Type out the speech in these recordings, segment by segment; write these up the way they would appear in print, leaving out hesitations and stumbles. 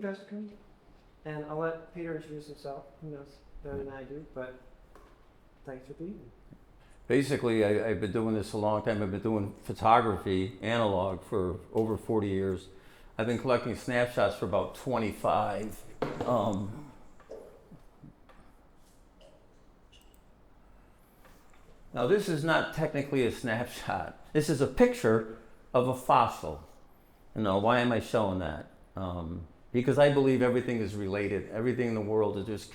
guys for coming. And I'll let Peter introduce himself. He knows better than I do, but thanks for being here. Basically, I've been doing this a long time. I've been doing photography, analog, for over 40 years. I've been collecting snapshots for about 25. Now, this is not technically a snapshot. This is a picture of a fossil. Why am I showing that? Because I believe everything is related. Everything in the world is just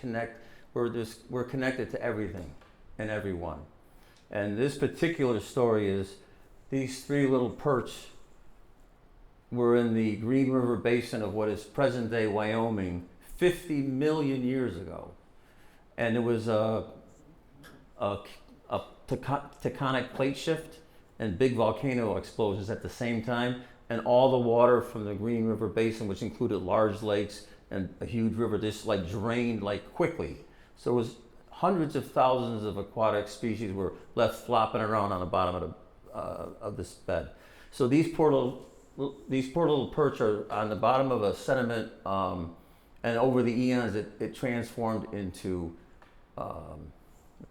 we're connected to everything and everyone. And this particular story is these three little perch were in the Green River Basin of what is present-day Wyoming 50 million years ago. And it was a tectonic plate shift and big volcano explosions at the same time. And all the water from the Green River Basin, which included large lakes and a huge river, just like drained like quickly. So it was hundreds of thousands of aquatic species were left flopping around on the bottom of this bed. So these poor little perch are on the bottom of a sediment, and over the eons it transformed into what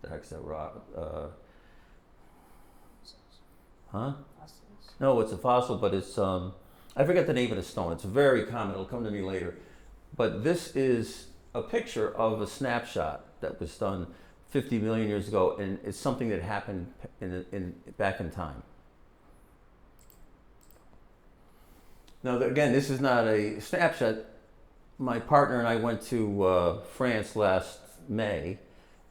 the heck's that rock? No, it's a fossil, but it's I forget the name of the stone. It's very common. It'll come to me later. But this is a picture of a snapshot that was done 50 million years ago, and it's something that happened back in time. Now, again, this is not a snapshot. My partner and I went to France last May,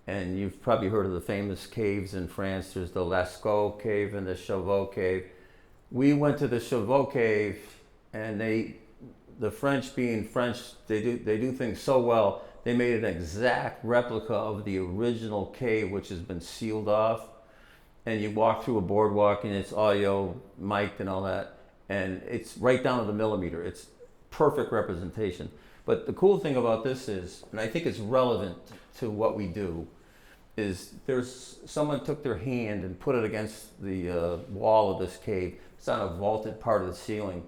and you've probably heard of the famous caves in France. There's the Lascaux cave and the Chauveau cave. We went to the Chauveau cave, and the French being French, they do things so well. They made an exact replica of the original cave, which has been sealed off. And you walk through a boardwalk, and it's audio mic'd and all that, and it's right down to the millimeter. It's perfect representation. But the cool thing about this is, and I think it's relevant to what we do, is someone took their hand and put it against the wall of this cave. It's on a vaulted part of the ceiling.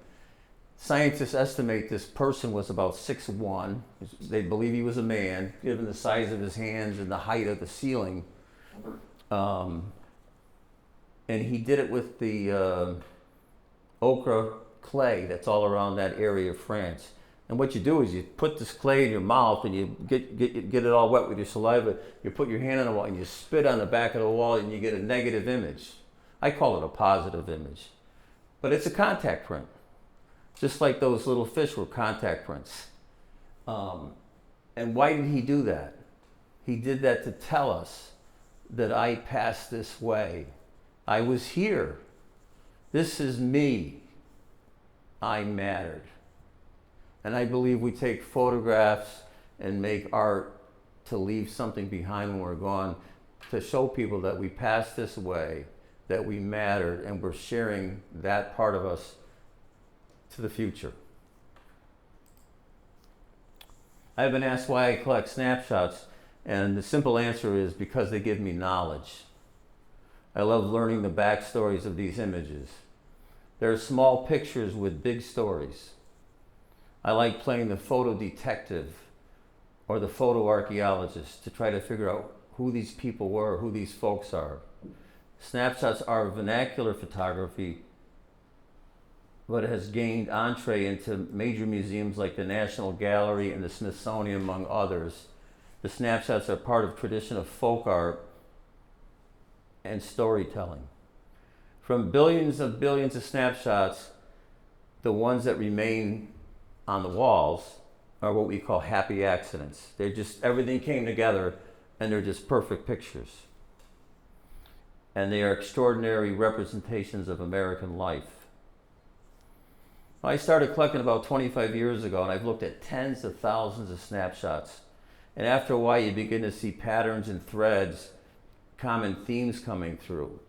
Scientists estimate this person was about 6'1". They believe he was a man, given the size of his hands and the height of the ceiling. And he did it with the ochre clay that's all around that area of France. And what you do is you put this clay in your mouth and you get it all wet with your saliva. You put your hand on the wall and you spit on the back of the wall and you get a negative image. I call it a positive image. But it's a contact print. Just like those little fish were contact prints. And why did he do that? He did that to tell us that I passed this way. I was here. This is me. I mattered. And I believe we take photographs and make art to leave something behind when we're gone, to show people that we passed this way, that we mattered, and we're sharing that part of us to the future. I've been asked why I collect snapshots, and the simple answer is because they give me knowledge. I love learning the backstories of these images. They're small pictures with big stories. I like playing the photo detective or the photo archaeologist to try to figure out who these people were, who these folks are. Snapshots are vernacular photography, but it has gained entree into major museums like the National Gallery and the Smithsonian, among others. The snapshots are part of tradition of folk art and storytelling. From billions of snapshots, the ones that remain on the walls are what we call happy accidents. They're just, everything came together and they're just perfect pictures. And they are extraordinary representations of American life. I started collecting about 25 years ago, and I've looked at tens of thousands of snapshots. And after a while, you begin to see patterns and threads, common themes coming through.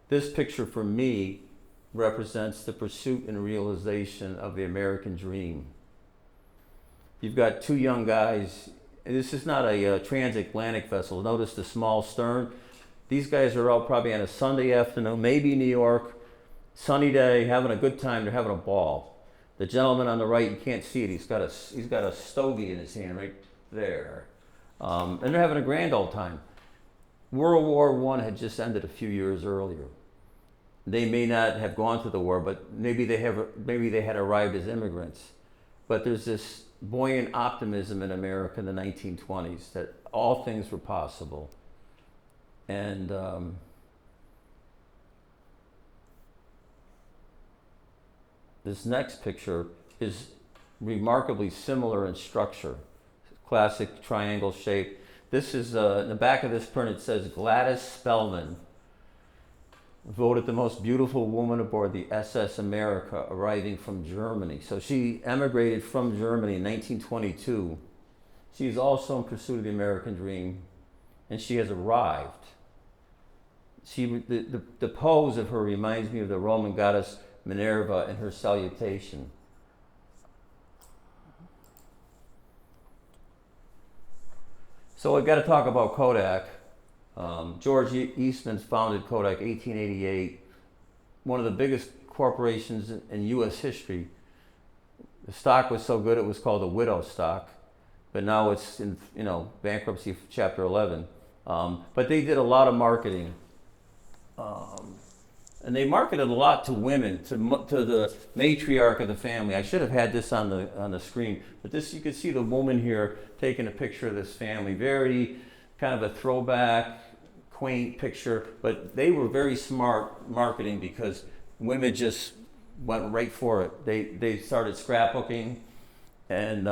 This picture for me represents the pursuit and realization of the American dream. You've got two young guys. This is not a transatlantic vessel. Notice the small stern. These guys are out probably on a Sunday afternoon, maybe in New York, sunny day, having a good time. They're having a ball. The gentleman on the right, you can't see it. He's got a stogie in his hand right there, and they're having a grand old time. World War I had just ended a few years earlier. They may not have gone to the war, but maybe they had arrived as immigrants. But there's this buoyant optimism in America in the 1920s that all things were possible. And this next picture is remarkably similar in structure. Classic triangle shape. This is, in the back of this print it says Gladys Spellman, voted the most beautiful woman aboard the SS America, arriving from Germany. So she emigrated from Germany in 1922. She's also in pursuit of the American dream, and she has arrived. The pose of her reminds me of the Roman goddess Minerva in her salutation. So I've got to talk about Kodak. George Eastman founded Kodak 1888, one of the biggest corporations in U.S. history. The stock was so good it was called the widow stock, but now it's in bankruptcy Chapter 11. But they did a lot of marketing, and they marketed a lot to women, to the matriarch of the family. I should have had this on the screen, but this, you can see the woman here taking a picture of this family. Very kind of a throwback, quaint picture, but they were very smart marketing because women just went right for it. They started scrapbooking, and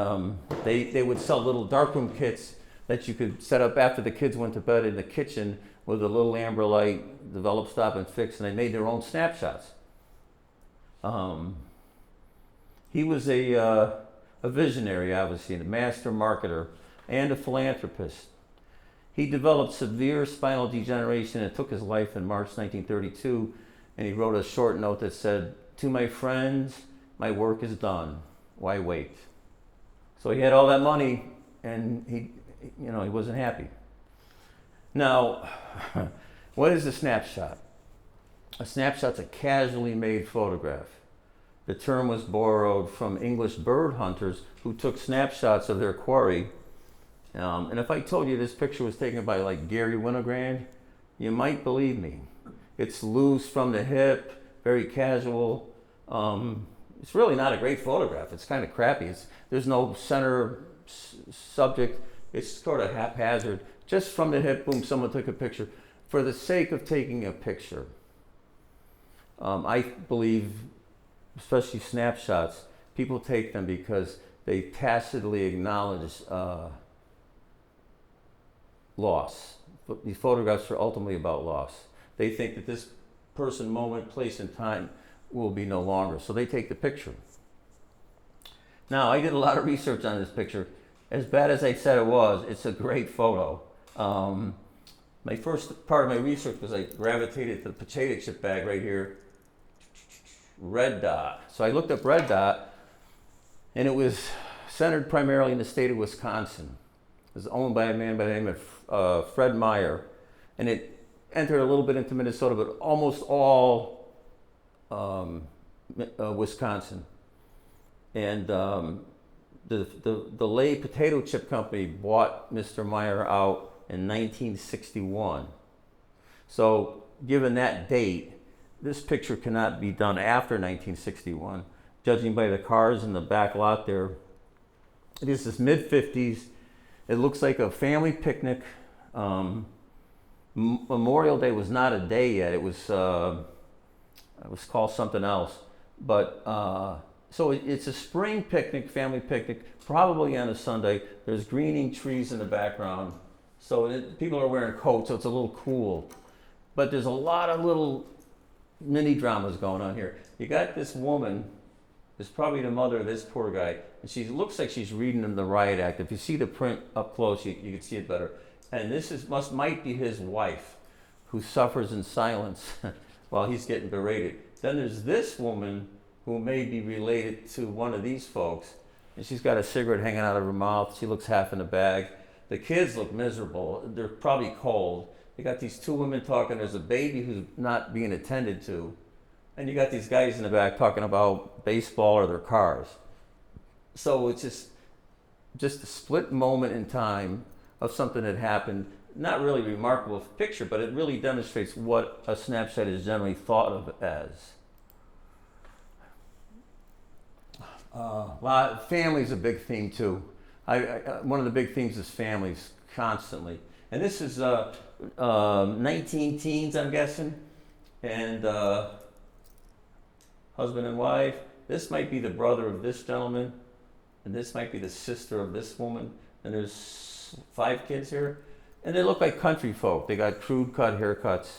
they would sell little darkroom kits that you could set up after the kids went to bed in the kitchen with a little amber light, develop, stop, and fix, and they made their own snapshots. He was a visionary, obviously, a master marketer, and a philanthropist. He developed severe spinal degeneration and took his life in March 1932, and he wrote a short note that said, "To my friends, my work is done. Why wait?" So he had all that money, and he wasn't happy. Now, what is a snapshot? A snapshot's a casually made photograph. The term was borrowed from English bird hunters who took snapshots of their quarry. And if I told you this picture was taken by like Gary Winogrand, you might believe me. It's loose from the hip, very casual. It's really not a great photograph. It's kind of crappy. There's no center subject. It's sort of haphazard. Just from the hip, boom, someone took a picture. For the sake of taking a picture, I believe, especially snapshots, people take them because they tacitly acknowledge loss. These photographs are ultimately about loss. They think that this person, moment, place, and time will be no longer. So they take the picture. Now, I did a lot of research on this picture. As bad as I said it was, it's a great photo. My first part of my research was I gravitated to the potato chip bag right here. Red dot. So I looked up red dot, and it was centered primarily in the state of Wisconsin. It was owned by a man by the name of Fred Meyer, and it entered a little bit into Minnesota, but almost all Wisconsin. And the Lay Potato Chip Company bought Mr. Meyer out in 1961. So given that date, this picture cannot be done after 1961. Judging by the cars in the back lot there, it is this mid-50s. It looks like a family picnic. Memorial Day was not a day yet. It was called something else. But so it's a spring picnic, family picnic, probably on a Sunday. There's greening trees in the background. So people are wearing coats, so it's a little cool. But there's a lot of little mini dramas going on here. You got this woman, is probably the mother of this poor guy, and she looks like she's reading him the riot act. If you see the print up close, you can see it better. And this might be his wife, who suffers in silence while he's getting berated. Then there's this woman who may be related to one of these folks, and she's got a cigarette hanging out of her mouth. She looks half in a bag. The kids look miserable. They're probably cold. They got these two women talking. There's a baby who's not being attended to. and you got these guys in the back talking about baseball or their cars. So it's just a split moment in time of something that happened. Not really a remarkable picture, but it really demonstrates what a snapshot is generally thought of as. Family's a big theme too. One of the big themes is families constantly. And this is 19 teens, I'm guessing, and husband and wife. This might be the brother of this gentleman, and this might be the sister of this woman. And there's 5 kids here, and they look like country folk. They got crude cut haircuts,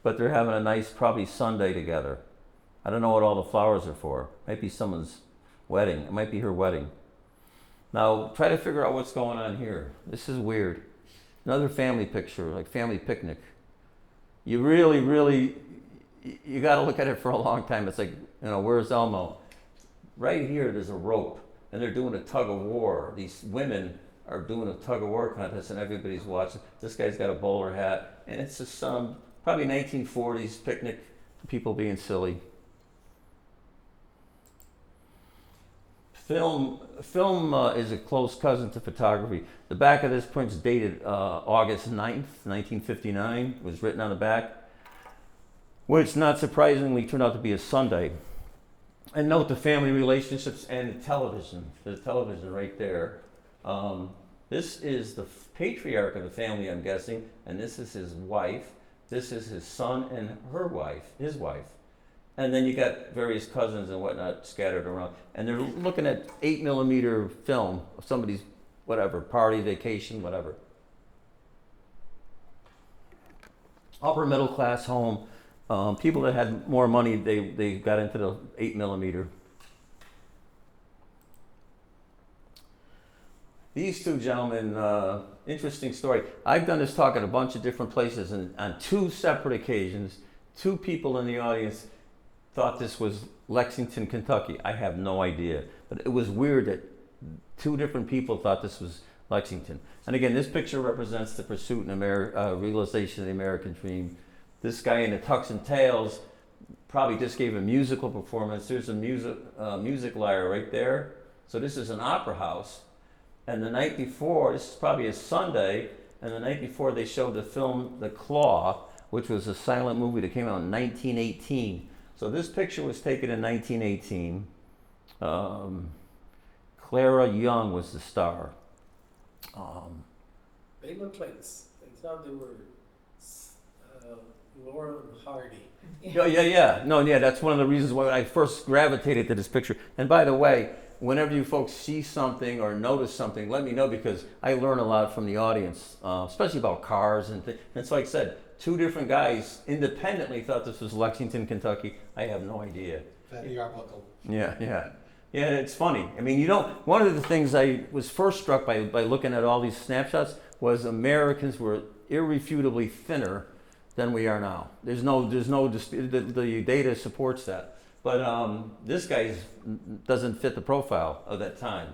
but they're having a nice, probably Sunday together. I don't know what all the flowers are for. Might be someone's wedding. It might be her wedding. Now, try to figure out what's going on here. This is weird. Another family picture, like family picnic. You really, you got to look at it for a long time. It's like, where's Elmo? Right here, there's a rope, and they're doing a tug of war. These women are doing a tug of war contest, and everybody's watching. This guy's got a bowler hat, and it's just some probably 1940s picnic, people being silly. Film is a close cousin to photography. The back of this print's dated August 9th, 1959. It was written on the back, which not surprisingly turned out to be a Sunday. And note the family relationships and the television right there. This is the patriarch of the family, I'm guessing, and this is his wife. This is his son and her wife, his wife. And then you got various cousins and whatnot scattered around. And they're looking at 8mm film of somebody's, whatever, party, vacation, whatever. Upper middle class home. People that had more money, they got into the 8mm. These 2 gentlemen, interesting story. I've done this talk at a bunch of different places, and on 2 separate occasions, 2 people in the audience thought this was Lexington, Kentucky. I have no idea. But it was weird that 2 different people thought this was Lexington. And again, this picture represents the pursuit and realization of the American dream. This guy in the tux and tails probably just gave a musical performance. There's a music lyre right there. So this is an opera house. And the night before, this is probably a Sunday, and the night before they showed the film The Claw, which was a silent movie that came out in 1918. So this picture was taken in 1918. Clara Young was the star. They looked like, they thought they were Laura and Hardy. Yeah. That's one of the reasons why I first gravitated to this picture. And by the way, whenever you folks see something or notice something, let me know, because I learn a lot from the audience, especially about cars and things. And so like I said, 2 different guys independently thought this was Lexington, Kentucky. I have no idea. Very article. Yeah, it's funny. I mean, one of the things I was first struck by looking at all these snapshots was Americans were irrefutably thinner than we are now. There's no dispute. The data supports that. But this guy doesn't fit the profile of that time.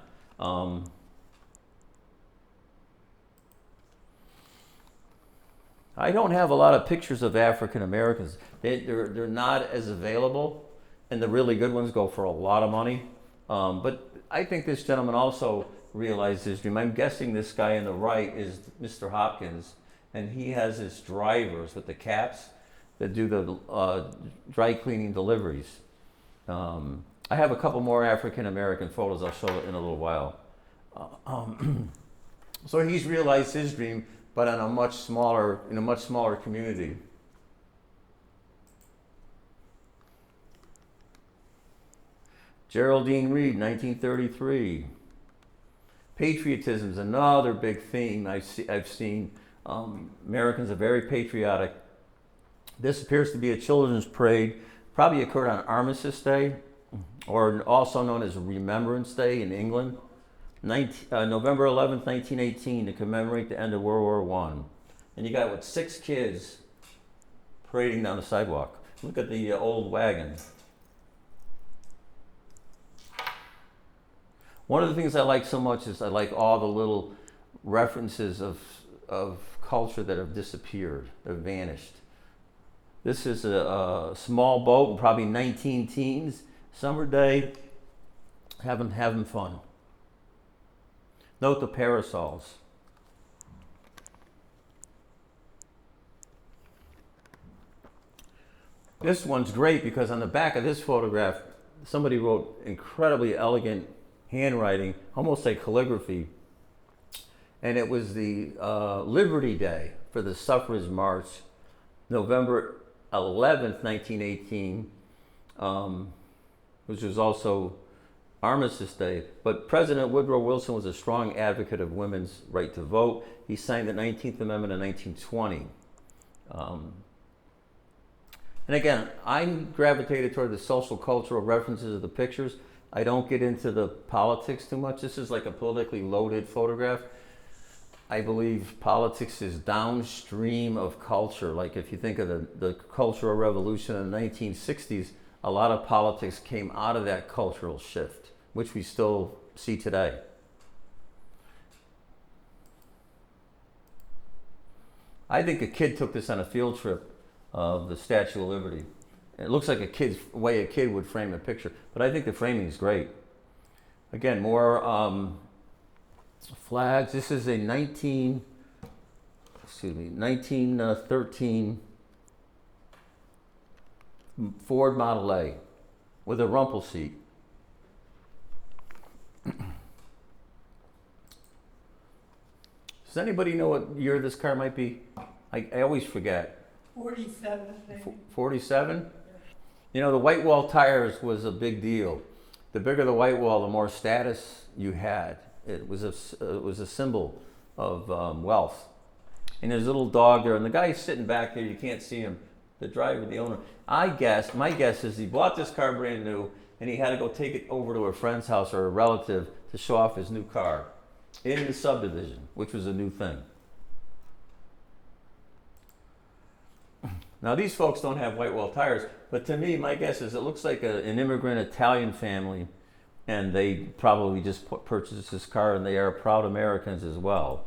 I don't have a lot of pictures of African Americans. They're not as available, and the really good ones go for a lot of money. But I think this gentleman also realized his dream. I'm guessing this guy on the right is Mr. Hopkins, and he has his drivers with the caps that do the dry cleaning deliveries. I have a couple more African American photos I'll show in a little while. So he's realized his dream, but in a much smaller community. Geraldine Reed, 1933. Patriotism is another big theme I've seen. Americans are very patriotic. This appears to be a children's parade, probably occurred on Armistice Day, or also known as Remembrance Day in England. November 11th, 1918, to commemorate the end of World War I. And you got, 6 kids parading down the sidewalk. Look at the old wagon. One of the things I like so much is I like all the little references of culture that have disappeared, that have vanished. This is a small boat, probably 19 teens, summer day, having fun. Note the parasols. This one's great because on the back of this photograph, somebody wrote incredibly elegant handwriting, almost like calligraphy. And it was the Liberty Day for the Suffrage March, November 11th, 1918, which was also Armistice Day. But President Woodrow Wilson was a strong advocate of women's right to vote. He signed the 19th Amendment in 1920. And again, I gravitated toward the social cultural references of the pictures. I don't get into the politics too much. This is like a politically loaded photograph. I believe politics is downstream of culture. Like if you think of the Cultural Revolution in the 1960s, a lot of politics came out of that cultural shift, which we still see today. I think a kid took this on a field trip of the Statue of Liberty. It looks like a way a kid would frame a picture, but I think the framing is great. Again, more flags. This is a 1913 Ford Model A with a rumple seat. Does anybody know what year this car might be? I always forget. 47, I think. 47? You know, the white wall tires was a big deal. The bigger the white wall, the more status you had. It was a symbol of wealth. And there's a little dog there, and the guy's sitting back there, you can't see him, the driver, the owner. My guess is he bought this car brand new, and he had to go take it over to a friend's house or a relative to show off his new car in the subdivision, which was a new thing. Now these folks don't have white wall tires, but to me, my guess is it looks like an immigrant Italian family, and they probably just purchased this car, and they are proud Americans as well.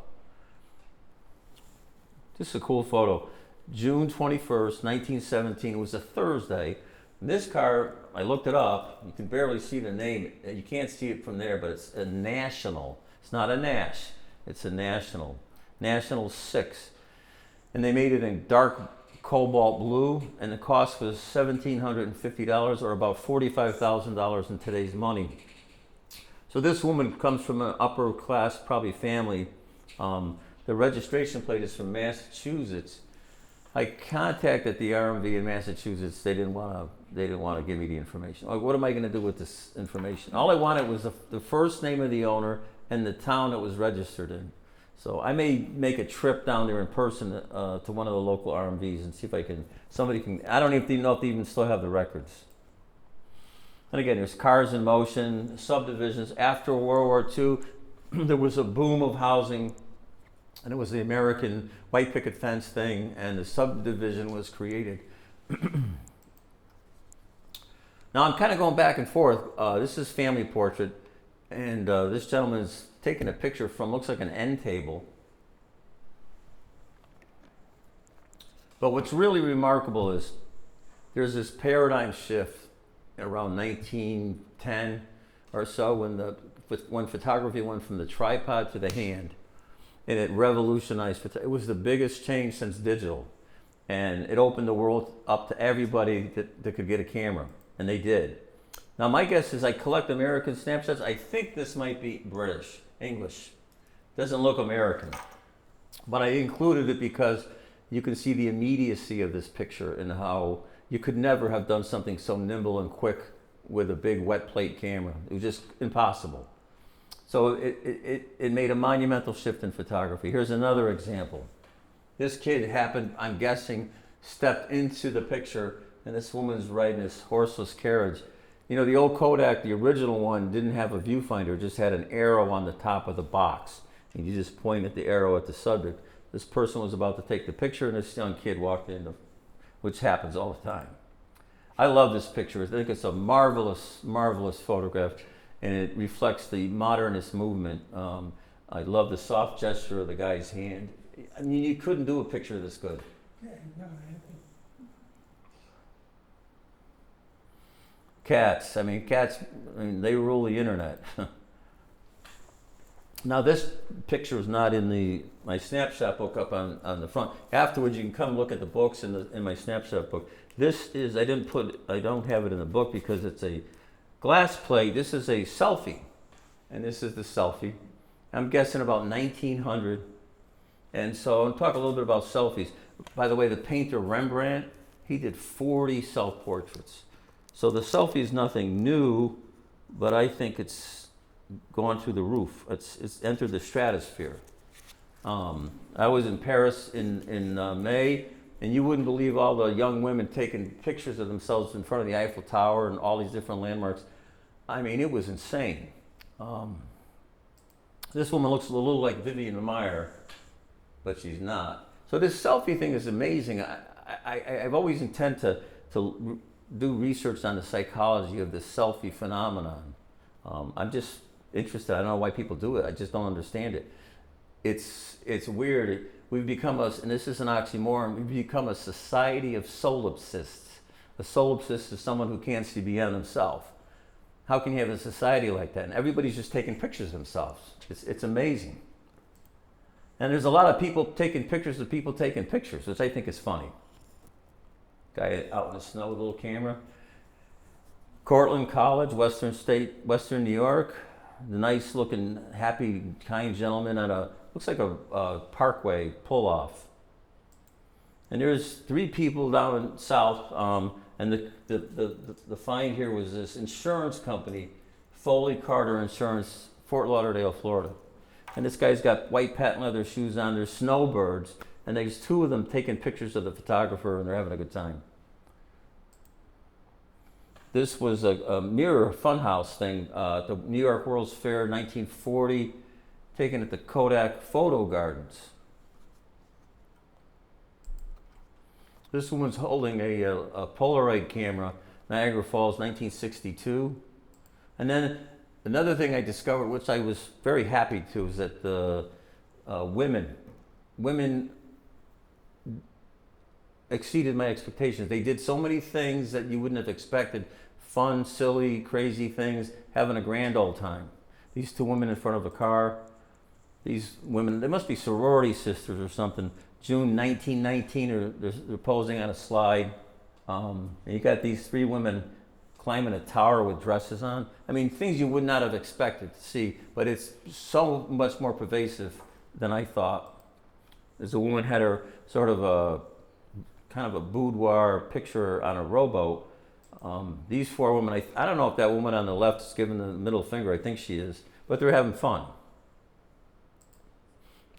This is a cool photo. June 21st, 1917, it was a Thursday. And this car, I looked it up, you can barely see the name, you can't see it from there, but it's a National. It's not a Nash, it's a National. National 6. And they made it in dark cobalt blue, and the cost was $1,750, or about $45,000 in today's money. So this woman comes from an upper class, probably family. The registration plate is from Massachusetts. I contacted the RMV in Massachusetts. They didn't want to give me the information. What am I going to do with this information? All I wanted was the first name of the owner and the town it was registered in. So I may make a trip down there in person to one of the local RMVs and see if I don't even know if they even still have the records. And again, there's cars in motion, subdivisions. After World War II, there was a boom of housing, and it was the American white picket fence thing, and the subdivision was created. Now I'm kind of going back and forth. This is family portrait, and this gentleman's taking a picture from, looks like an end table. But what's really remarkable is there's this paradigm shift around 1910 or so when photography went from the tripod to the hand, and it revolutionized. It was the biggest change since digital, and it opened the world up to everybody that could get a camera, and they did. Now my guess is I collect American snapshots. I think this might be British, English. Doesn't look American, but I included it because you can see the immediacy of this picture and how you could never have done something so nimble and quick with a big wet plate camera. It was just impossible. So it made a monumental shift in photography. Here's another example. This kid I'm guessing, stepped into the picture, and this woman's riding this horseless carriage. You know, the old Kodak, the original one, didn't have a viewfinder, just had an arrow on the top of the box. And you just pointed the arrow at the subject. This person was about to take the picture, and this young kid walked in, which happens all the time. I love this picture. I think it's a marvelous, marvelous photograph, and it reflects the modernist movement. I love the soft gesture of the guy's hand. I mean, you couldn't do a picture this good. Yeah, no, Cats. I mean, cats, they rule the internet. Now, this picture is not in my snapshot book up on the front. Afterwards, you can come look at the books in my snapshot book. This is, I don't have it in the book because it's a glass plate. This is a selfie, and this is the selfie. I'm guessing about 1900. And so I'll talk a little bit about selfies. By the way, the painter Rembrandt, he did 40 self-portraits. So the selfie is nothing new, but I think it's gone through the roof. It's entered the stratosphere. I was in Paris in May, and you wouldn't believe all the young women taking pictures of themselves in front of the Eiffel Tower and all these different landmarks. I mean, it was insane. This woman looks a little like Vivian Maier, but she's not. So this selfie thing is amazing. I've always intended to do research on the psychology of the selfie phenomenon. I'm just interested. I don't know why people do it. I just don't understand it. It's weird. We've become and this is an oxymoron, we've become a society of solipsists. A solipsist is someone who can't see beyond himself. How can you have a society like that? And everybody's just taking pictures of themselves. It's amazing. And there's a lot of people taking pictures of people taking pictures, which I think is funny. Guy out in the snow with a little camera. Cortland College, Western New York. The nice looking, happy, kind gentleman at looks like a parkway pull-off. And there's 3 people down south, and the find here was this insurance company, Foley Carter Insurance, Fort Lauderdale, Florida. And this guy's got white patent leather shoes on, there's snowbirds, and there's 2 of them taking pictures of the photographer, and they're having a good time. This was a mirror funhouse thing, the New York World's Fair, 1940, taken at the Kodak Photo Gardens. This woman's holding a Polaroid camera, Niagara Falls, 1962. And then another thing I discovered, which I was very happy to, is that the women exceeded my expectations. They did so many things that you wouldn't have expected. Fun, silly, crazy things, having a grand old time. These 2 women in front of a car. These women, they must be sorority sisters or something. June 1919, they're posing on a slide. And you got these 3 women climbing a tower with dresses on. I mean, things you would not have expected to see, but it's so much more pervasive than I thought. There's a woman had her sort of kind of a boudoir picture on a rowboat. These 4 women, I don't know if that woman on the left is giving the middle finger, I think she is, but they're having fun.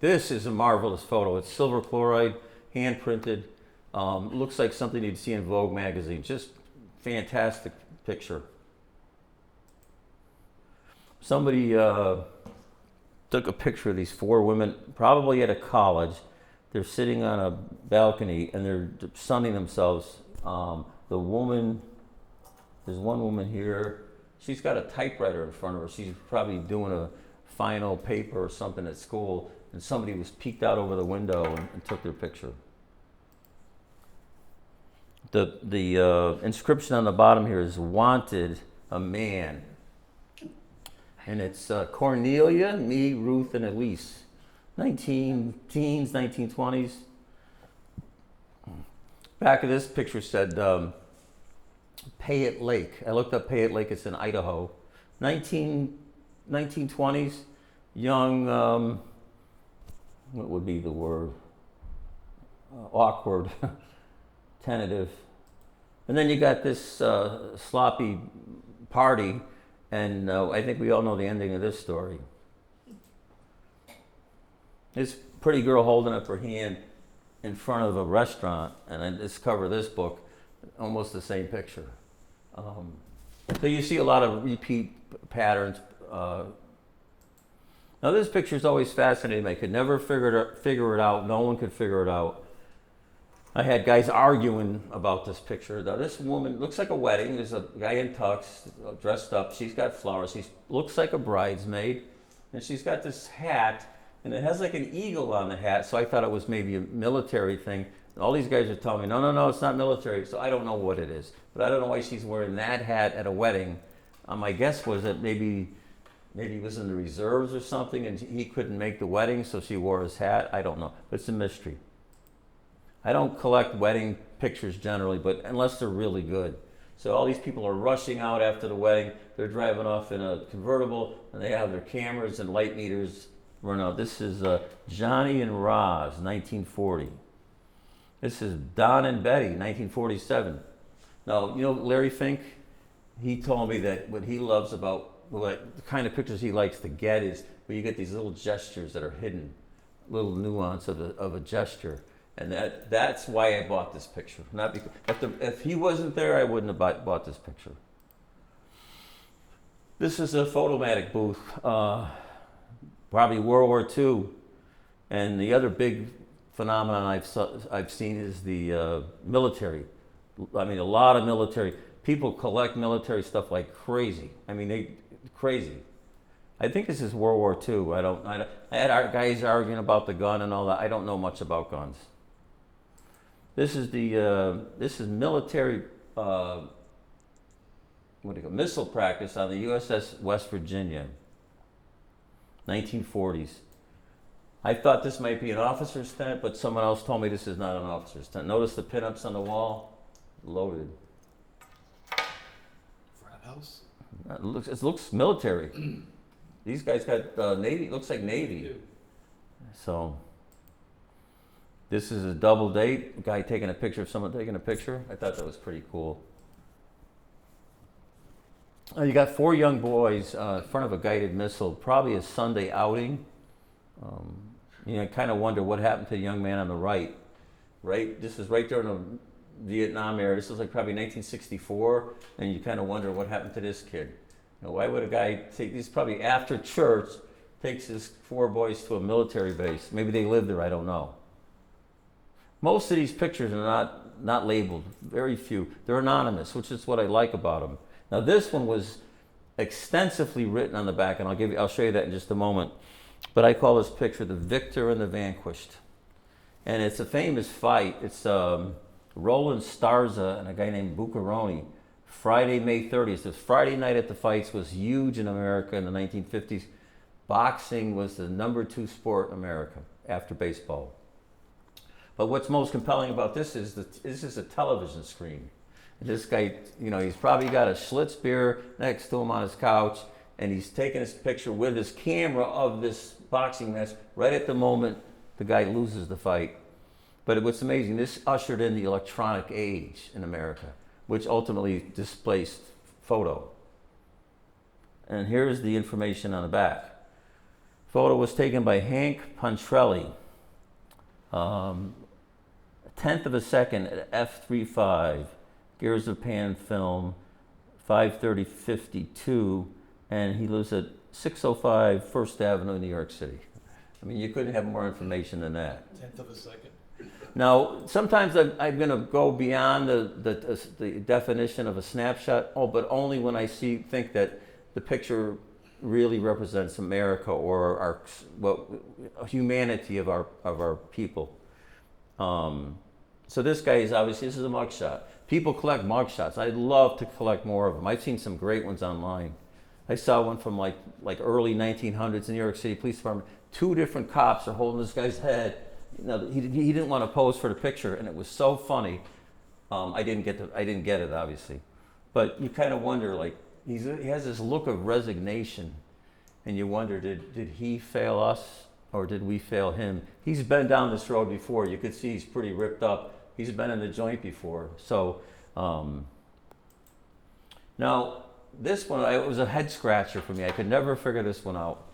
This is a marvelous photo. It's silver chloride, hand printed. Looks like something you'd see in Vogue magazine. Just fantastic picture. Somebody took a picture of these 4 women, probably at a college. They're sitting on a balcony and they're sunning themselves. The woman, there's one woman here. She's got a typewriter in front of her. She's probably doing a final paper or something at school, and somebody was peeked out over the window and took their picture. The inscription on the bottom here is "Wanted, a man," and it's Cornelia, me, Ruth, and Elise, 19-teens, 1920s. Back of this picture said Payette Lake. I looked up Payette Lake. It's in Idaho. 1920s, young. What would be the word? Awkward, tentative. And then you got this sloppy party, and I think we all know the ending of this story. This pretty girl holding up her hand in front of a restaurant, and I discover this book, almost the same picture. So you see a lot of repeat patterns. Now this picture is always fascinating. I could never figure it out. No one could figure it out. I had guys arguing about this picture. Now this woman looks like a wedding. There's a guy in tux, dressed up. She's got flowers. She looks like a bridesmaid, and she's got this hat, and it has like an eagle on the hat. So I thought it was maybe a military thing. All these guys are telling me, no, it's not military. So I don't know what it is. But I don't know why she's wearing that hat at a wedding. My guess was that maybe he was in the reserves or something and he couldn't make the wedding, so she wore his hat. I don't know. But it's a mystery. I don't collect wedding pictures generally, but unless they're really good. So all these people are rushing out after the wedding. They're driving off in a convertible, and they have their cameras and light meters run out. This is Johnny and Roz, 1940. This is Don and Betty, 1947. Now, you know Larry Fink? He told me that what he loves about, the kind of pictures he likes to get is where you get these little gestures that are hidden, little nuance of a gesture. And that's why I bought this picture. Not because if he wasn't there, I wouldn't have bought this picture. This is a Photomatic booth, probably World War II. And the other big phenomenon I've seen is the military. I mean, a lot of military. People collect military stuff like crazy. I mean, crazy. I think this is World War II. I had our guys arguing about the gun and all that. I don't know much about guns. This is military missile practice on the USS West Virginia, 1940s. I thought this might be an officer's tent, but someone else told me this is not an officer's tent. Notice the pinups on the wall, loaded. Frat house? It looks military. These guys got Navy. Looks like Navy. So. This is a double date. A guy taking a picture of someone taking a picture. I thought that was pretty cool. You got 4 young boys in front of a guided missile, probably a Sunday outing. I kind of wonder what happened to the young man on the right. Right, this is right during the Vietnam era. This is like probably 1964, and you kind of wonder what happened to this kid. Why would a guy take these? Probably after church, takes his 4 boys to a military base. Maybe they live there. I don't know. Most of these pictures are not labeled, very few. They're anonymous, which is what I like about them. Now this one was extensively written on the back, and I'll show you that in just a moment. But I call this picture The Victor and the Vanquished. And it's a famous fight. It's Roland Starza and a guy named Buccaroni. Friday, May 30th. This Friday night at the fights was huge in America in the 1950s. Boxing was the #2 sport in America after baseball. But what's most compelling about this is this is a television screen. And this guy, he's probably got a Schlitz beer next to him on his couch, and he's taking his picture with his camera of this boxing match right at the moment the guy loses the fight. But what's amazing, this ushered in the electronic age in America, which ultimately displaced photo. And here's the information on the back. Photo was taken by Hank Pontrelli. 1/10 of a second at f3.5, Gears of Pan film, 5:30:52, and he lives at 605 First Avenue, New York City. I mean, you couldn't have more information than that. 1/10 of a second. Now, sometimes I'm going to go beyond the definition of a snapshot, but only when I think that the picture really represents America or humanity of our people. So this guy is this is a mugshot. People collect mugshots. I'd love to collect more of them. I've seen some great ones online. I saw one from like early 1900s in New York City Police Department. 2 different cops are holding this guy's head. He didn't want to pose for the picture, and it was so funny. I didn't get it obviously, but you kind of wonder he has this look of resignation, and you wonder did he fail us or did we fail him? He's been down this road before. You could see he's pretty ripped up. He's been in the joint before. So now this one, it was a head scratcher for me. I could never figure this one out.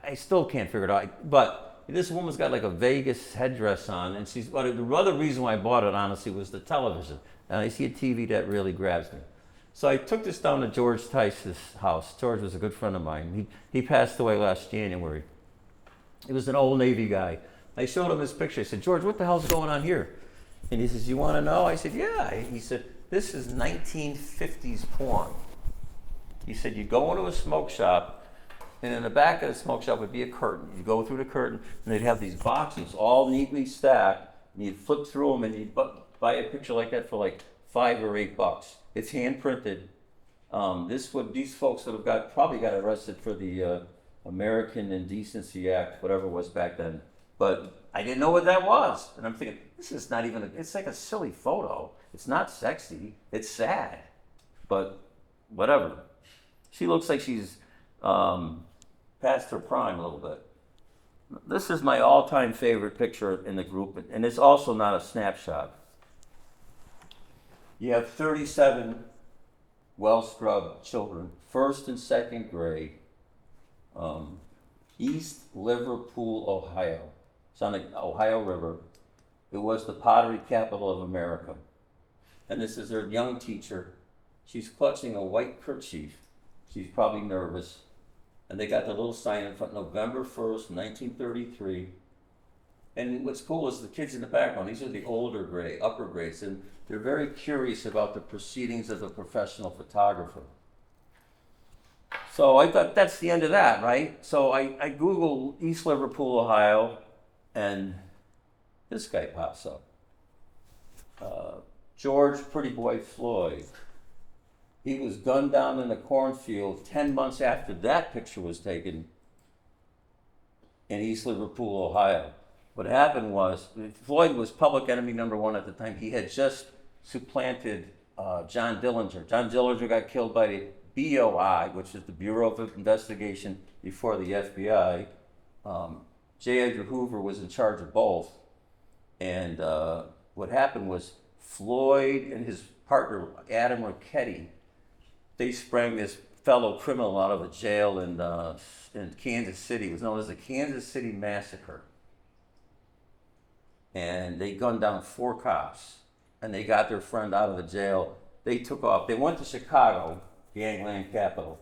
I still can't figure it out. But this woman's got like a Vegas headdress on, and the other reason why I bought it, honestly, was the television. And I see a TV that really grabs me. So I took this down to George Tice's house. George was a good friend of mine. He passed away last January. He was an old Navy guy. I showed him this picture. I said, George, what the hell's going on here? And he says, you want to know? I said, yeah. He said, this is 1950s porn. He said, you go into a smoke shop, And in the back of the smoke shop would be a curtain. You go through the curtain, and they'd have these boxes all neatly stacked, and you'd flip through them, and you'd buy a picture like that for like $5 or $8. It's hand printed. These folks would have probably got arrested for the American Indecency Act, whatever it was back then. But I didn't know what that was, and I'm thinking, this is not even. It's like a silly photo. It's not sexy. It's sad, but whatever. She looks like she's past her prime a little bit. This is my all-time favorite picture in the group, and it's also not a snapshot. You have 37 well-scrubbed children, first and second grade, East Liverpool, Ohio. It's on the Ohio River. It was the pottery capital of America. And this is their young teacher. She's clutching a white kerchief. She's probably nervous. And they got the little sign in front, November 1st, 1933. And what's cool is the kids in the background, these are the upper grades, and they're very curious about the proceedings of a professional photographer. So I thought that's the end of that, right? So I Google East Liverpool, Ohio, and this guy pops up. George Pretty Boy Floyd. He was gunned down in a cornfield 10 months after that picture was taken in East Liverpool, Ohio. What happened was, Floyd was public enemy number one at the time. He had just supplanted John Dillinger. John Dillinger got killed by the BOI, which is the Bureau of Investigation before the FBI. J. Edgar Hoover was in charge of both. And what happened was Floyd and his partner, Adam Ricchetti, they sprang this fellow criminal out of a jail in Kansas City. It was known as the Kansas City Massacre. And they gunned down 4 cops, and they got their friend out of the jail. They took off. They went to Chicago, gangland capital.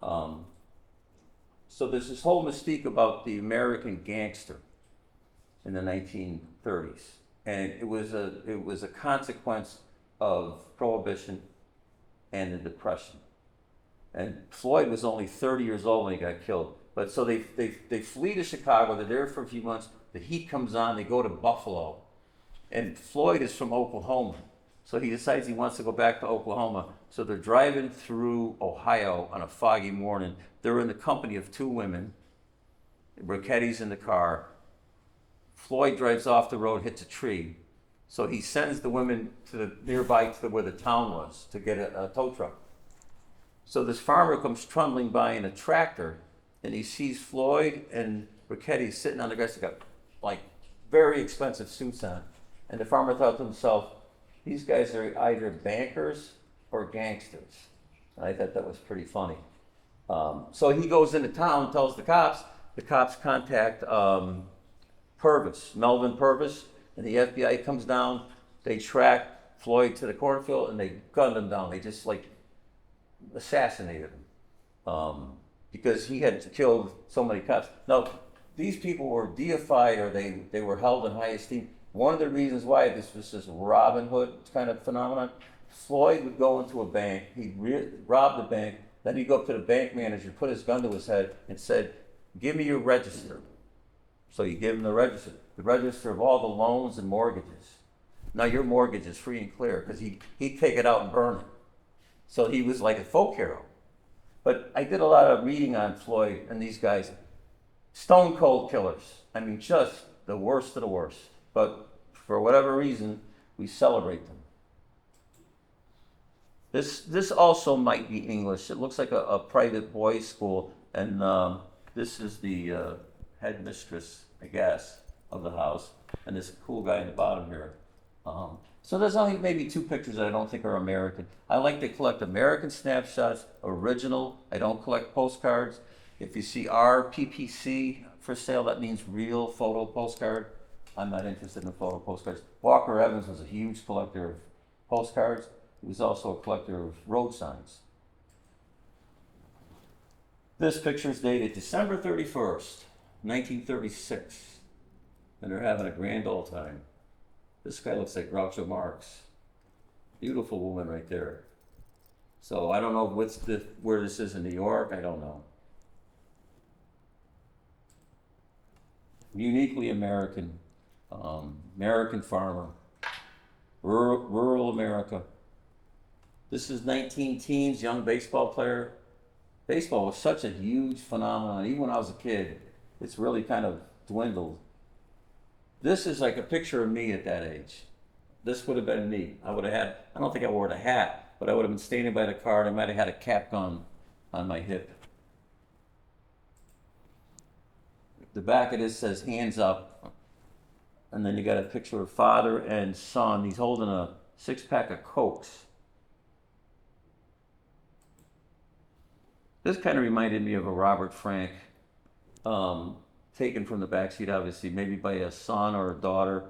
So there's this whole mystique about the American gangster in the 1930s, and it was a consequence of Prohibition and the Depression. And Floyd was only 30 years old when he got killed. But so they flee to Chicago. They're there for a few months. The heat comes on. They go to Buffalo, and Floyd is from Oklahoma, so he decides he wants to go back to Oklahoma. So they're driving through Ohio on a foggy morning. They're in the company of 2 women. Ricchetti's in the car. Floyd drives off the road, hits a tree. So he sends the women to the nearby to where the town was to get a tow truck. So this farmer comes trundling by in a tractor, and he sees Floyd and Ricchetti sitting on the grass. They got like very expensive suits on. And the farmer thought to himself, these guys are either bankers or gangsters. And I thought that was pretty funny. So he goes into town, tells the cops contact Purvis, Melvin Purvis, and the FBI comes down. They track Floyd to the cornfield and they gunned him down. They just like assassinated him because he had killed so many cops. Now, these people were deified, or they were held in high esteem. One of the reasons why this was this Robin Hood kind of phenomenon, Floyd would go into a bank, he'd rob the bank, then he'd go up to the bank manager, put his gun to his head, and said, "Give me your register." So you give him the register of all the loans and mortgages. Now your mortgage is free and clear, because he'd take it out and burn it. So he was like a folk hero. But I did a lot of reading on Floyd and these guys. Stone cold killers. I mean, just the worst of the worst. But for whatever reason, we celebrate them. This also might be English. It looks like a private boys' school, and this is the headmistress, I guess, of the house, and this cool guy in the bottom here. So there's only maybe 2 pictures that I don't think are American. I like to collect American snapshots, original. I don't collect postcards. If you see RPPC for sale, that means real photo postcard. I'm not interested in photo postcards. Walker Evans was a huge collector of postcards. He was also a collector of road signs. This picture is dated December 31st, 1936, and they're having a grand old time. This guy looks like Groucho Marx. Beautiful woman right there. So I don't know where this is in New York. I don't know. uniquely American, American farmer, rural America. This is 19 teens, young baseball player. Baseball was such a huge phenomenon. Even when I was a kid, it's really kind of dwindled. This is like a picture of me at that age. This would have been me. I would have had, I don't think I wore a hat, but I would have been standing by the car and I might have had a cap gun on my hip. The back of this says hands up. And then you got a picture of father and son. He's holding a 6-pack of Cokes. This kind of reminded me of a Robert Frank, taken from the backseat, obviously, maybe by a son or a daughter.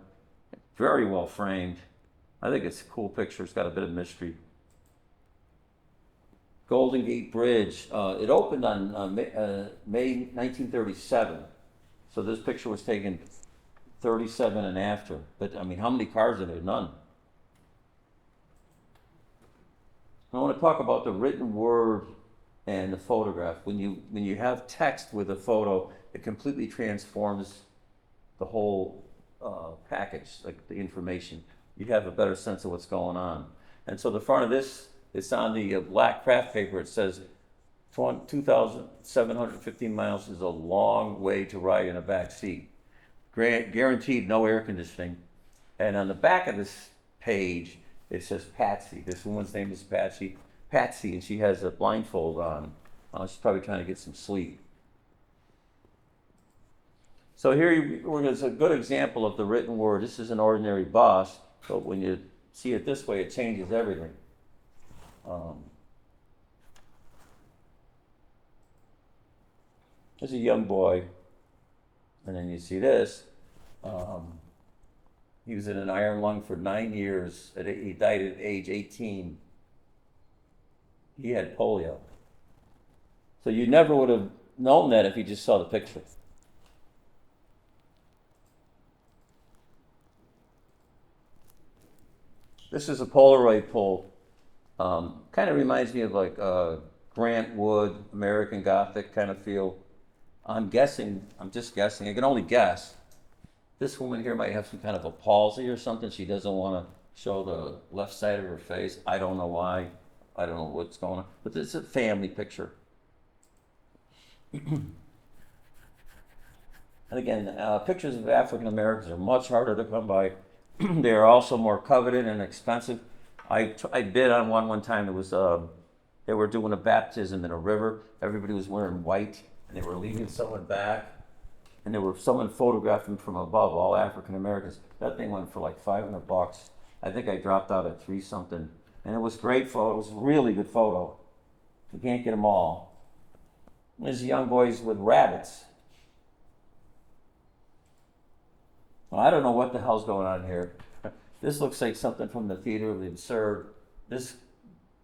Very well framed. I think it's a cool picture. It's got a bit of mystery. Golden Gate Bridge. It opened on May 1937. So this picture was taken 37 and after. But I mean, how many cars are there? None. I want to talk about the written word and the photograph. When you have text with a photo, it completely transforms the whole package, like the information. You have a better sense of what's going on. And so the front of this, it's on the black craft paper. It says 2,715 miles is a long way to ride in a back seat. Guaranteed no air conditioning. And on the back of this page, it says Patsy. This woman's name is Patsy, and she has a blindfold on. She's probably trying to get some sleep. So here is a good example of the written word. This is an ordinary boss, but when you see it this way, it changes everything. There's a young boy, and then you see this. He was in an iron lung for 9 years. He died at age 18. He had polio. So you never would have known that if you just saw the picture. This is a Polaroid pull. Kind of reminds me of like Grant Wood, American Gothic kind of feel. I'm just guessing, I can only guess. This woman here might have some kind of a palsy or something. She doesn't want to show the left side of her face. I don't know why. I don't know what's going on. But it's a family picture. And again, pictures of African Americans are much harder to come by. They are also more coveted and expensive. I bid on one time. It was they were doing a baptism in a river. Everybody was wearing white, and they were leading someone back, and there were someone photographing from above, all African Americans. That thing went for like $500. I think I dropped out at 3 something, and it was great photo. It was a really good photo. You can't get them all. There's young boys with rabbits. Well, I don't know what the hell's going on here. This looks like something from the Theater of the Absurd. This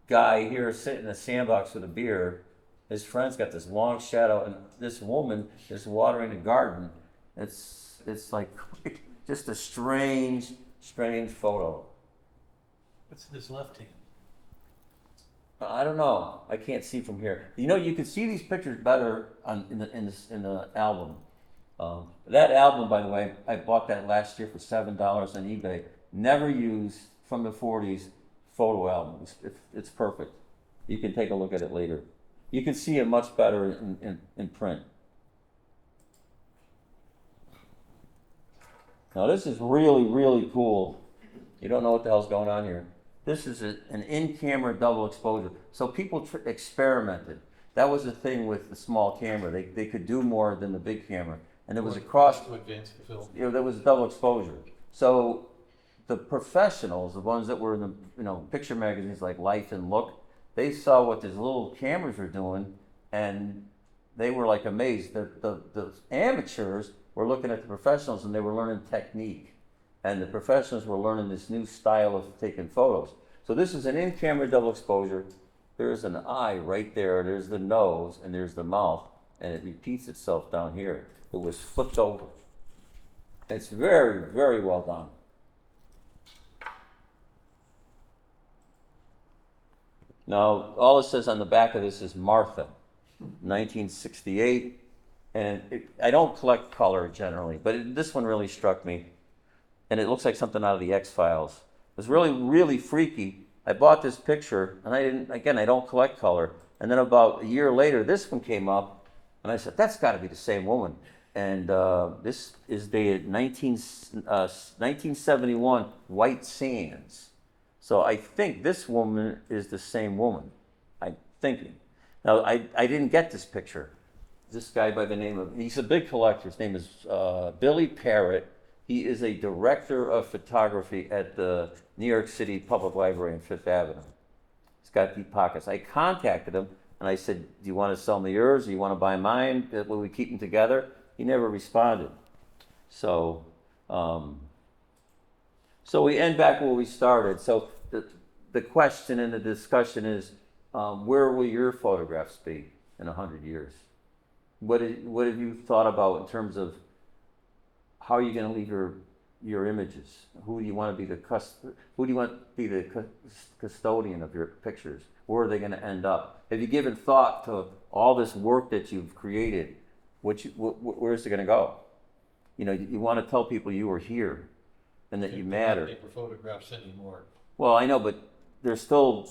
guy here sitting in a sandbox with a beer. His friend's got this long shadow, and this woman is watering the garden. It's like just a strange photo. What's this left hand? I don't know. I can't see from here. You know, you can see these pictures better in the album. That album, by the way, I bought that last year for $7 on eBay. Never used from the 40s photo albums. It's perfect. You can take a look at it later. You can see it much better in print. Now this is really, really cool. You don't know what the hell's going on here. This is an in-camera double exposure. So people experimented. That was the thing with the small camera. They could do more than the big camera. And there was a cross, to advance the film. you know, there was double exposure. So the professionals, the ones that were in the picture magazines like Life and Look, they saw what these little cameras were doing, and they were like amazed. The amateurs were looking at the professionals, and they were learning technique, and the professionals were learning this new style of taking photos. So this is an in-camera double exposure. There's an eye right there. There's the nose, and there's the mouth, and it repeats itself down here. It was flipped over. It's very, very well done. Now, all it says on the back of this is Martha, 1968, And I don't collect color generally, but this one really struck me. And it looks like something out of the X-Files. It was really, really freaky. I bought this picture, and I don't collect color. And then about a year later, this one came up, and I said, that's got to be the same woman. And this is dated 1971, White Sands. So I think this woman is the same woman, I'm thinking. Now, I didn't get this picture. This guy by the name of, he's a big collector. His name is Billy Parrott. He is a director of photography at the New York City Public Library on Fifth Avenue. He's got deep pockets. I contacted him and I said, do you want to sell me yours? Do you want to buy mine? Will we keep them together? He never responded. So we end back where we started. So the question and the discussion is, where will your photographs be in 100 years? What have you thought about in terms of how are you going to leave your images? Who do you want to be the custodian of your pictures? Where are they going to end up? Have you given thought to all this work that you've created? Where's it going to go? You know, you want to tell people you were here and that you matter. Paper photographs anymore. Well, I know, but there's still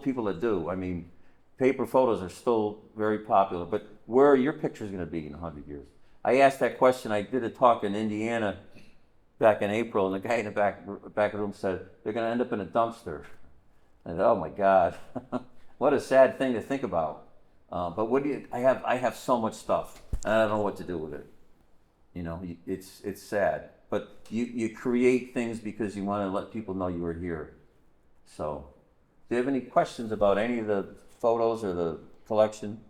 people that do. I mean, paper photos are still very popular, but where are your pictures going to be in 100 years? I asked that question. I did a talk in Indiana back in April, and the guy in the back of the room said, they're going to end up in a dumpster. I said, oh my God, what a sad thing to think about. But I have so much stuff, and I don't know what to do with it. You know, it's sad. But you create things because you want to let people know you were here. So, do you have any questions about any of the photos or the collection?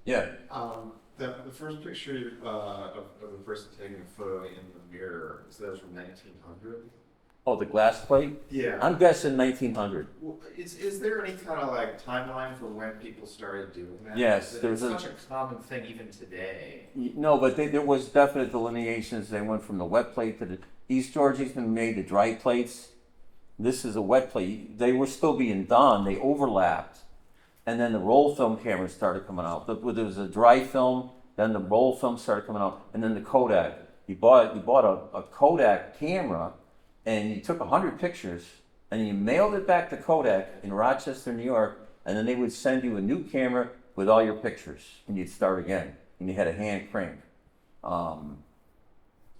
Yeah. The first picture of the person taking a photo in the mirror, is that from 1900? Oh, the glass plate? Yeah. I'm guessing 1900. Well, is there any kind of like timeline for when people started doing that? Yes, It's such a common thing even today. No, but there was definite delineations. They went from the wet plate to the East Georgian made the dry plates. This is a wet plate. They were still being done. They overlapped. And then the roll film cameras started coming out. There was a dry film, then the roll film started coming out, and then the Kodak. You bought a Kodak camera, and you took 100 pictures, and you mailed it back to Kodak in Rochester, New York, and then they would send you a new camera with all your pictures, and you'd start again, and you had a hand crank.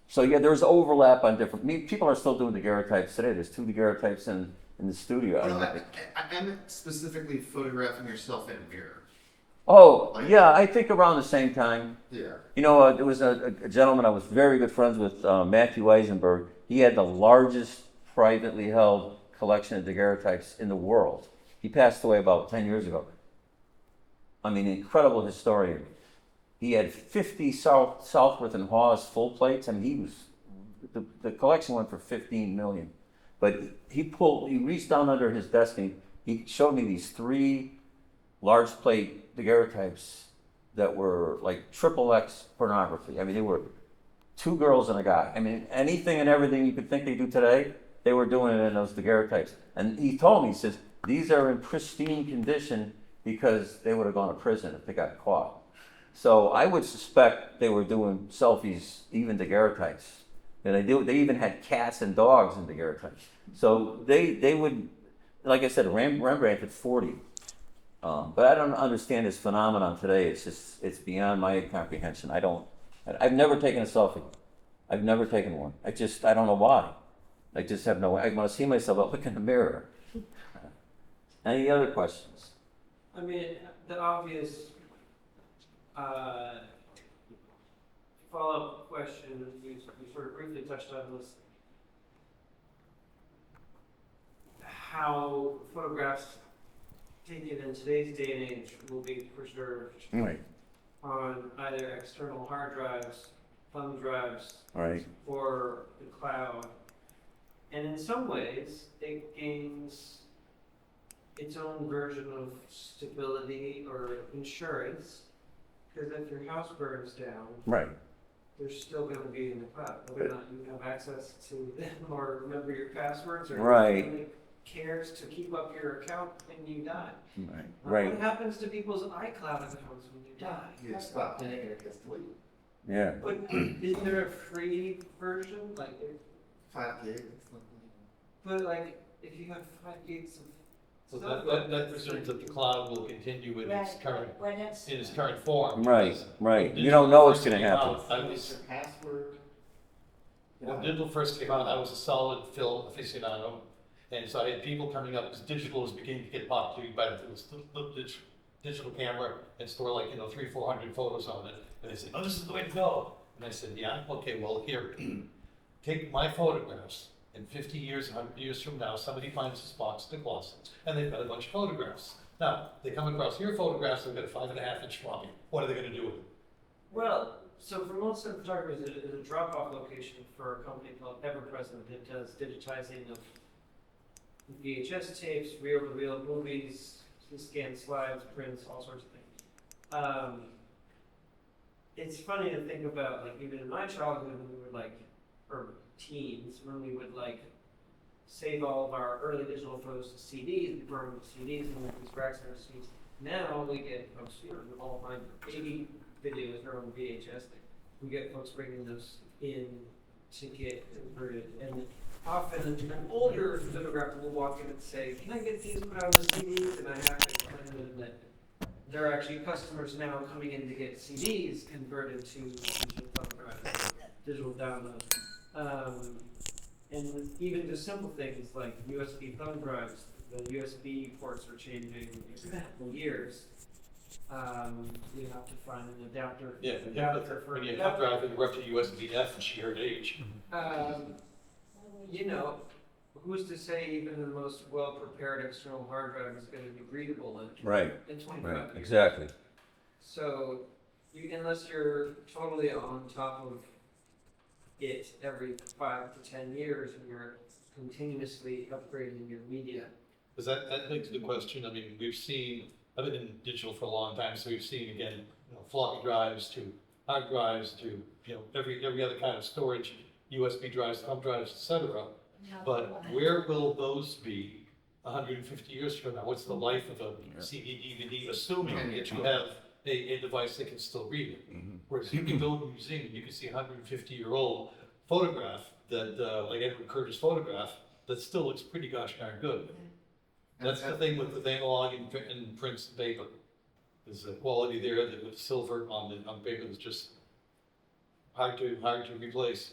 So yeah, there's overlap on different. People are still doing daguerreotypes today. There's 2 daguerreotypes in the studio. Well, I meant specifically photographing yourself in a mirror. Oh, yeah, I think around the same time. Yeah. You know, there was a gentleman I was very good friends with, Matthew Eisenberg. He had the largest privately held collection of daguerreotypes in the world. He passed away about 10 years ago. I mean, incredible historian. He had 50 Southworth and Hawes full plates. I mean, the collection went for 15 million. But he reached down under his desk and he showed me these 3 large plate daguerreotypes that were like XXX pornography. I mean, they were 2 girls and a guy. I mean, anything and everything you could think they do today, they were doing it in those daguerreotypes. And he told me, he says, these are in pristine condition because they would have gone to prison if they got caught. So I would suspect they were doing selfies, even daguerreotypes. And they even had cats and dogs in daguerreotypes. So they would, like I said, Rembrandt at 40. But I don't understand this phenomenon today. It's beyond my comprehension. I've never taken a selfie. I've never taken one. I don't know why. I just have no, I want to see myself, I look in the mirror. Any other questions? I mean, the obvious follow-up question you sort of briefly touched on was how photographs taken in today's day and age will be preserved Right. on either external hard drives, thumb drives, Right. or the cloud. And in some ways, it gains its own version of stability or insurance, because if your house burns down, Right. they're still going to be in the cloud. Whether or not you have access to them or remember your passwords or Right. cares to keep up your account when you die? Right. What happens to people's iCloud accounts when you die? You stop paying it, it gets deleted. Yeah. But is there a free version? Like, 5 gigs, it's like, but like, if you have 5 gigs of So stuff, that presumes that the cloud will continue in its current, When it's, in its current form. Right, because right. when You don't know what's digital gonna first came happen. out, I what's was, your password? when digital first came out, I was a solid film aficionado. And so I had people coming up, because digital was beginning to get popular, you buy the digital camera and store like, 300-400 photos on it. And they said, oh, this is the way to go. And I said, yeah, okay, well, here, take my photographs. In 50 years, 100 years from now, somebody finds this box in the closet, and they've got a bunch of photographs. Now, they come across your photographs, they've got a 5.5-inch floppy. What are they gonna do with it? well, so for most of the photographers, it is a drop-off location for a company called Ever-Present that does digitizing of VHS tapes, reel-to-reel movies, scanned slides, prints, all sorts of things. It's funny to think about, like, even in my childhood, when we were like, or teens, when we would like save all of our early digital photos to CDs, we burn the CDs and we these racks in our CDs. Now we get folks, all of my 80 videos are on VHS. We get folks bringing those in to get converted, and often an older photographer will walk in and say, "Can I get these put on the CDs?" And I have to explain to them that there are actually customers now coming in to get CDs converted to digital thumb drives, digital downloads. And even just simple things like USB thumb drives, the USB ports are changing every couple of years. You have to find an adapter. Yeah, Adapter for when you an have adapter. drive, we're up to USB-F and shared H. You know, who's to say even the most well-prepared external hard drive is going to be readable Right, in 25 right, years? exactly. So, unless you're totally on top of it every 5 to 10 years and you're continuously upgrading your media. Because that begs the question, I mean, I've been in digital for a long time, so we've seen, again, floppy drives to hard drives to, every other kind of storage, USB drives, thumb drives, etc. But where will those be 150 years from now? What's the life of a CD, DVD, assuming that you have a device that can still read it? Whereas you can go to a museum, you can see a 150-year-old photograph that, like Edward Curtis photograph, that still looks pretty gosh darn good. That's the thing with analog and prints and paper. There's a quality there that with silver on paper is just hard to replace.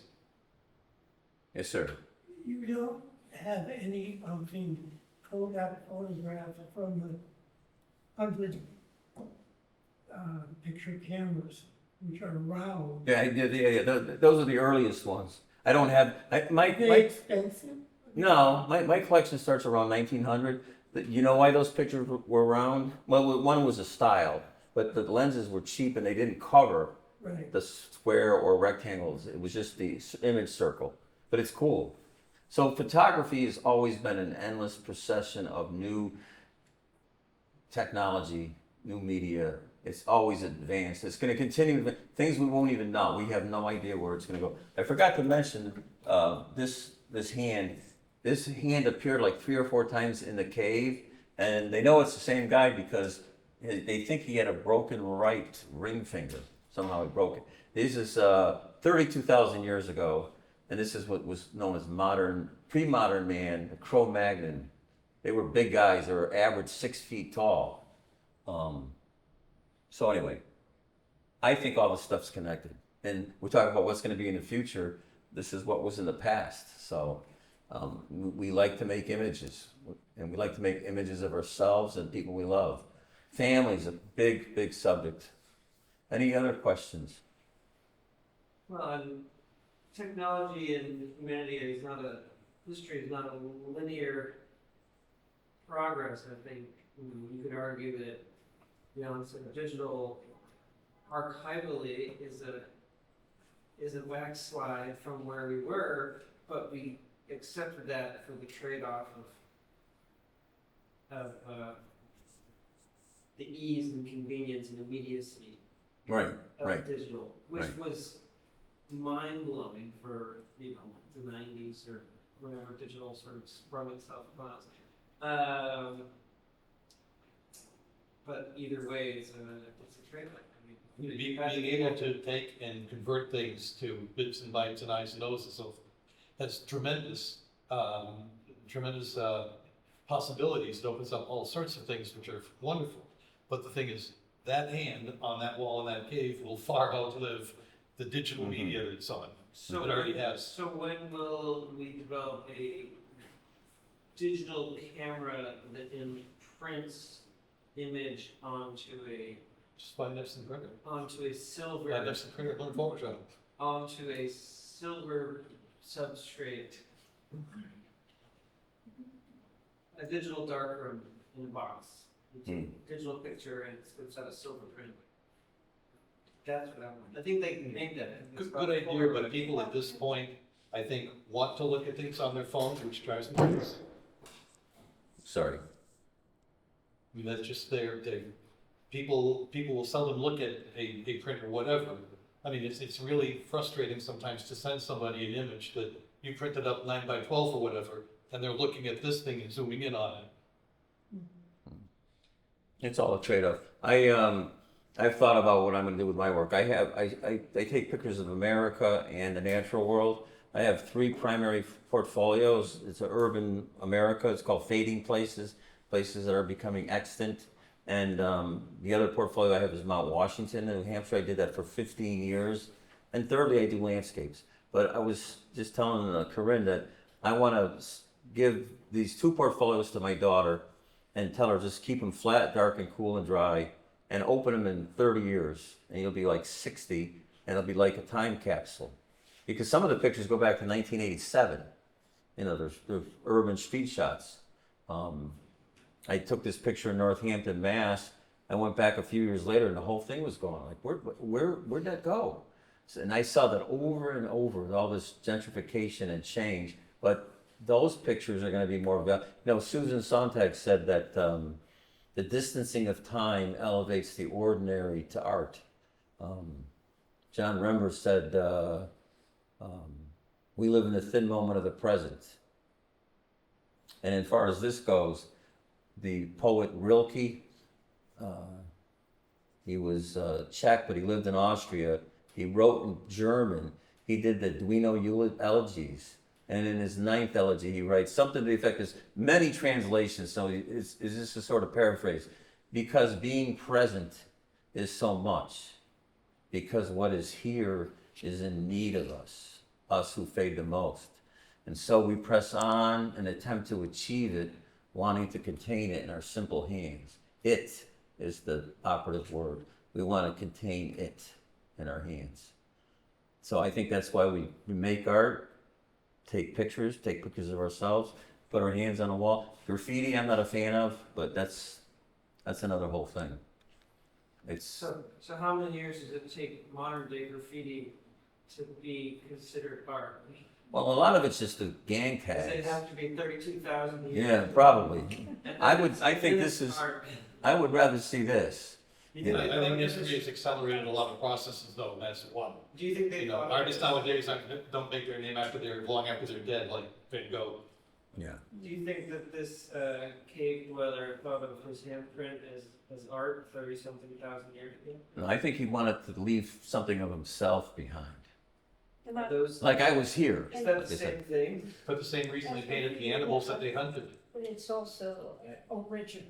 Yes, sir. you don't have any of the Kodak photographs from the 100 picture cameras, which are round. Yeah, those are the earliest ones. I don't have, Are they expensive? no, my collection starts around 1900. You know why those pictures were round? Well, one was a style, but the lenses were cheap and they didn't cover Right. the square or rectangles. It was just the image circle, but it's cool. So photography has always been an endless procession of new technology, new media. It's always advanced. It's going to continue. Things we won't even know. We have no idea where it's going to go. I forgot to mention this hand. This hand appeared like 3 or 4 times in the cave, and they know it's the same guy because they think he had a broken right ring finger. Somehow he broke it. This is 32,000 years ago, and this is what was known as pre-modern man, the Cro-Magnon. They were big guys. They were average 6 feet tall. So anyway, I think all this stuff's connected. And we're talking about what's going to be in the future. This is what was in the past. So we like to make images, and we like to make images of ourselves and people we love. Family's a big, big subject. Any other questions? Well, and technology and humanity history is not a linear progress. I think you could argue that digital archivally is a wax slide from where we were, but we accepted that for the trade-off of the ease and convenience and immediacy Right, of digital, which right. was mind-blowing for the 90s or whenever digital sort of sprung itself upon us. But either way, it's a trade-off. I mean, Being able to take and convert things to bits and bytes and eyes and noses and so forth, has tremendous, tremendous possibilities. It opens up all sorts of things which are wonderful. But the thing is, that hand on that wall in that cave will far outlive the digital media that it's on. So It already has. So when will we develop a digital camera that imprints image onto a Just find Epson printer. silver Find Epson printer, learn Photoshop. onto a silver substrate, a digital darkroom in a box. You take a digital picture and it's out a silver print. That's what I want. I think they named it. Good idea, but people at this point, I think, want to look at things on their phones, which drives them nuts. Sorry. I mean, that's just people will seldom look at a print or whatever. I mean, it's really frustrating sometimes to send somebody an image that you printed up 9 by 12 or whatever, and they're looking at this thing and zooming in on it. It's all a trade-off. I've thought about what I'm going to do with my work. I take pictures of America and the natural world. I have 3 primary portfolios. It's an urban America. It's called Fading Places, places that are becoming extant. And the other portfolio I have is Mount Washington in New Hampshire. I did that for 15 years. And thirdly, I do landscapes. But I was just telling Corinne that I want to give these 2 portfolios to my daughter and tell her just keep them flat, dark, and cool and dry, and open them in 30 years. And you'll be like 60, and it'll be like a time capsule. Because some of the pictures go back to 1987. You know, there's urban street shots. I took this picture in Northampton, Mass. I went back a few years later, and the whole thing was gone. Like, where'd that go? And I saw that over and over with all this gentrification and change. But those pictures are going to be more valuable. You know, Susan Sontag said that the distancing of time elevates the ordinary to art. John Rember said, we live in the thin moment of the present. And as far as this goes, the poet Rilke, he was Czech, but he lived in Austria. He wrote in German. He did the Duino elegies. And in his 9th elegy, he writes something to the effect of many translations. So is this a sort of paraphrase? Because being present is so much. Because what is here is in need of us who fade the most. And so we press on and attempt to achieve it, wanting to contain it in our simple hands. It is the operative word. We want to contain it in our hands. So I think that's why we make art, take pictures of ourselves, put our hands on a wall. Graffiti, I'm not a fan of, but that's another whole thing. So how many years does it take modern day graffiti to be considered art? Well, a lot of it's just the gang Does tags. it have to be 32,000 years? Yeah, probably. And I then think it's this is, art. I would rather see this. You I know, think history has accelerated a lot of processes, though, and that's one. Do you think they You know, artists nowadays don't make their name long after they're dead, like Van Gogh. Yeah. Do you think that this cave dweller thought of his handprint as art 30-something thousand years ago? And I think he wanted to leave something of himself behind. Those, Like I was here. is that like I the said. same thing? For the same reason they painted the animals that they hunted. But it's also original.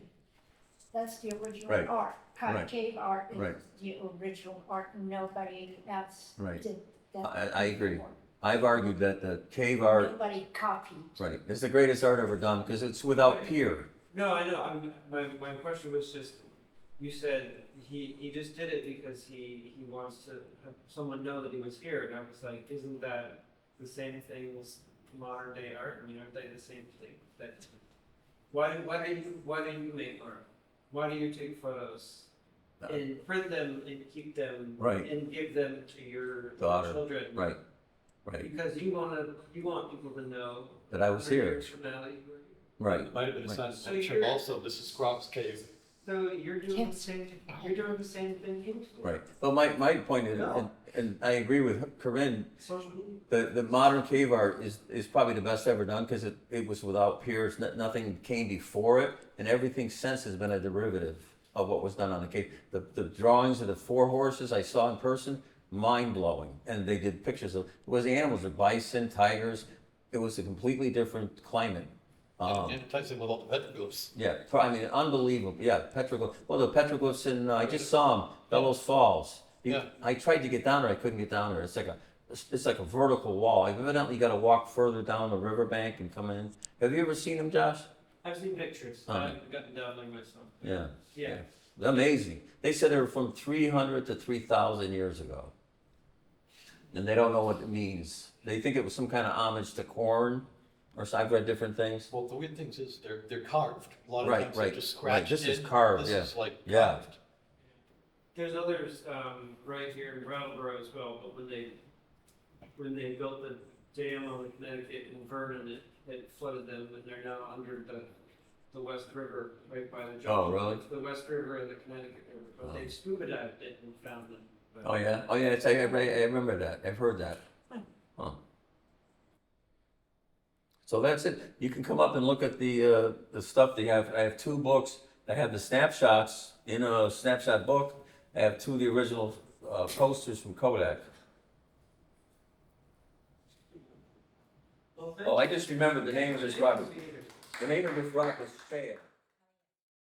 That's the original Right. art. Right. Cave art is Right. the original art. Nobody else Right. did that. I agree. before. I've argued that the cave art, Nobody copied. right, is the greatest art ever done because it's without peer. No, I know. My question was just, you said he just did it because he wants to have someone know that he was here, and I was like, isn't that the same thing as modern day art? I mean, aren't they the same thing? Why do you make art? Why do you take photos and print them and keep them Right. and give them to your Daughter. children? Right, right. Because you want people to know That I was 100 here. years from now that you were here. Right. It might have been a Right. sign of So ownership you're- also. This is Croc's Cave. So you're doing the same thing you do. Right. But my point is, No. and I agree with Corinne, Social media. the modern cave art is probably the best ever done because it was without peers, nothing came before it, and everything since has been a derivative of what was done on the cave. The drawings of the 4 horses I saw in person, mind blowing, and they did pictures of, it was animals, the bison, tigers, it was a completely different climate. And it ties in with all the petroglyphs. Yeah, I mean, unbelievable, yeah, petroglyphs, well, the petroglyphs in, I just saw them, Bellows Falls. Yeah. I tried to get down there, I couldn't get down there, it's like a vertical wall, evidently you gotta walk further down the riverbank and come in. Have you ever seen them, Josh? I've seen pictures. I haven't gotten down there myself. Yeah. Yeah. Amazing. They said they were from 300 to 3,000 years ago. And they don't know what it means. They think it was some kind of homage to corn, or so I've read different things. Well, the weird thing is they're carved. A lot of Right, times right, they're just right. scratched This is in. carved, This yeah. is like Yeah. carved. There's others right here in Brattleboro as well, but when they built the dam on the Connecticut in Vernon, it flooded them, and they're now under the West River, right by the junction. Oh, really? It's the West River and the Connecticut River, but they Oh. scuba dived it and found them. But- Oh, yeah? Oh, yeah, I remember that. I've heard that. Huh. So that's it. You can come up and look at the stuff they have. I have 2 books. I have the snapshots in a snapshot book. I have 2 of the original posters from Kodak. Well, thank Oh, I you. just remembered the name of this rock. The name of this rock was Fair.